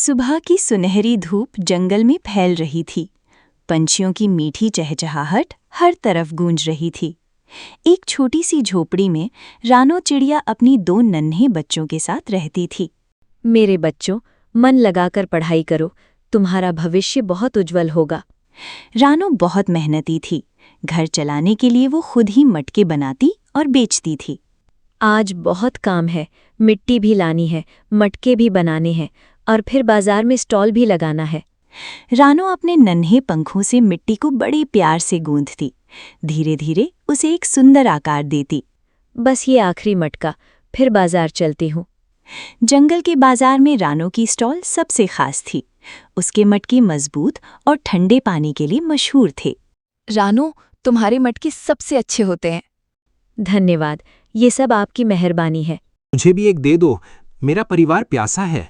सुबह की सुनहरी धूप जंगल में फैल रही थी। पंछियों की मीठी चहचहाहट हर तरफ गूंज रही थी। एक छोटी सी झोपड़ी में रानो चिड़िया अपनी दो नन्हे बच्चों के साथ रहती थी। मेरे बच्चों, मन लगाकर पढ़ाई करो, तुम्हारा भविष्य बहुत उज्जवल होगा। रानो बहुत मेहनती थी। घर चलाने के लिए वो खुद ही मटके बनाती और बेचती थी। आज बहुत काम है, मिट्टी भी लानी है, मटके भी बनाने हैं और फिर बाजार में स्टॉल भी लगाना है। रानो अपने नन्हे पंखों से मिट्टी को बड़े प्यार से गूंथती, धीरे धीरे उसे एक सुंदर आकार देती। बस ये आखिरी मटका, फिर बाजार चलती हूँ। जंगल के बाजार में रानो की स्टॉल सबसे खास थी। उसके मटके मजबूत और ठंडे पानी के लिए मशहूर थे। रानो, तुम्हारे मटके सबसे अच्छे होते हैं। धन्यवाद, ये सब आपकी मेहरबानी है। मुझे भी एक दे दो, मेरा परिवार प्यासा है।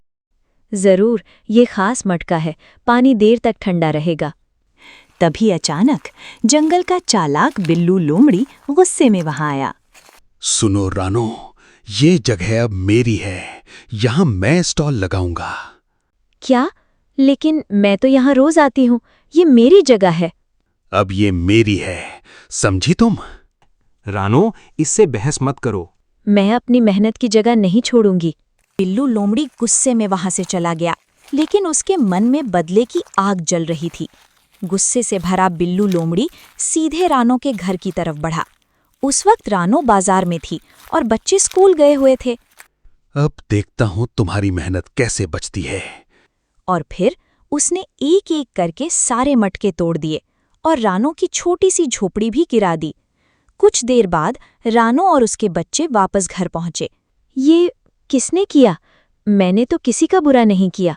जरूर, ये खास मटका है, पानी देर तक ठंडा रहेगा। तभी अचानक जंगल का चालाक बिल्लू लोमड़ी गुस्से में वहां आया। सुनो रानो, ये जगह अब मेरी है, यहाँ मैं स्टॉल लगाऊंगा। क्या? लेकिन मैं तो यहाँ रोज आती हूँ, ये मेरी जगह है। अब ये मेरी है, समझी तुम? रानो, इससे बहस मत करो। मैं अपनी मेहनत की जगह नहीं छोड़ूंगी। बिल्लू लोमड़ी गुस्से में वहां से चला गया, लेकिन उसके मन में बदले की आग जल रही थी। गुस्से से भरा बिल्लू लोमड़ी सीधे रानो के घर की तरफ बढ़ा। उस वक्त रानो बाजार में थी और बच्चे स्कूल गए हुए थे। अब देखता हूँ तुम्हारी मेहनत कैसे बचती है। और फिर उसने एक एक करके सारे मटके तोड़ दिए और रानो की छोटी सी झोपड़ी भी गिरा दी। कुछ देर बाद रानो और उसके बच्चे वापस घर पहुंचे। ये किसने किया? मैंने तो किसी का बुरा नहीं किया।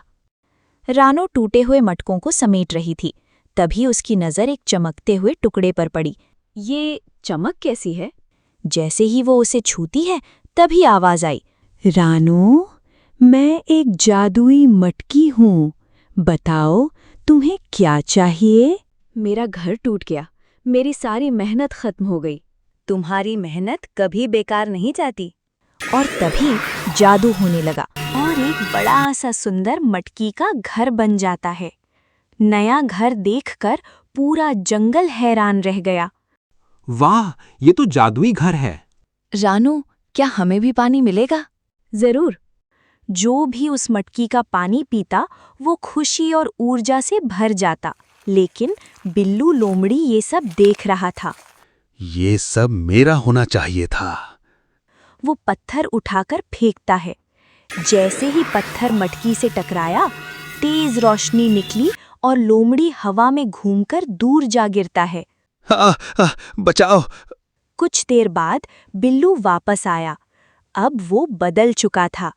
रानो टूटे हुए मटकों को समेट रही थी। तभी उसकी नज़र एक चमकते हुए टुकड़े पर पड़ी। ये चमक कैसी है? जैसे ही वो उसे छूती है, तभी आवाज आई, रानो, मैं एक जादुई मटकी हूँ, बताओ तुम्हें क्या चाहिए? मेरा घर टूट गया, मेरी सारी मेहनत खत्म हो गई। तुम्हारी मेहनत कभी बेकार नहीं जाती। और तभी जादू होने लगा और एक बड़ा सा सुंदर मटकी का घर बन जाता है। नया घर देखकर पूरा जंगल हैरान रह गया। वाह, ये तो जादुई घर है। रानो, क्या हमें भी पानी मिलेगा? जरूर। जो भी उस मटकी का पानी पीता वो खुशी और ऊर्जा से भर जाता। लेकिन बिल्लू लोमड़ी ये सब देख रहा था। ये सब मेरा होना चाहिए था। वो पत्थर उठाकर फेंकता है। जैसे ही पत्थर मटकी से टकराया, तेज रोशनी निकली और लोमड़ी हवा में घूमकर दूर जा गिरता है। बचाओ! कुछ देर बाद बिल्लू वापस आया। अब वो बदल चुका था।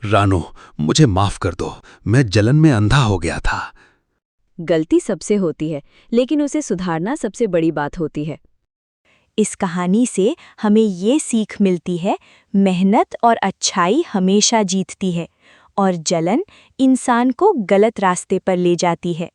रानो, मुझे माफ कर दो, मैं जलन में अंधा हो गया था। गलती सबसे होती है, लेकिन उसे सुधारना सबसे बड़ी बात होती है। इस कहानी से हमें ये सीख मिलती है, मेहनत और अच्छाई हमेशा जीतती है और जलन इंसान को गलत रास्ते पर ले जाती है।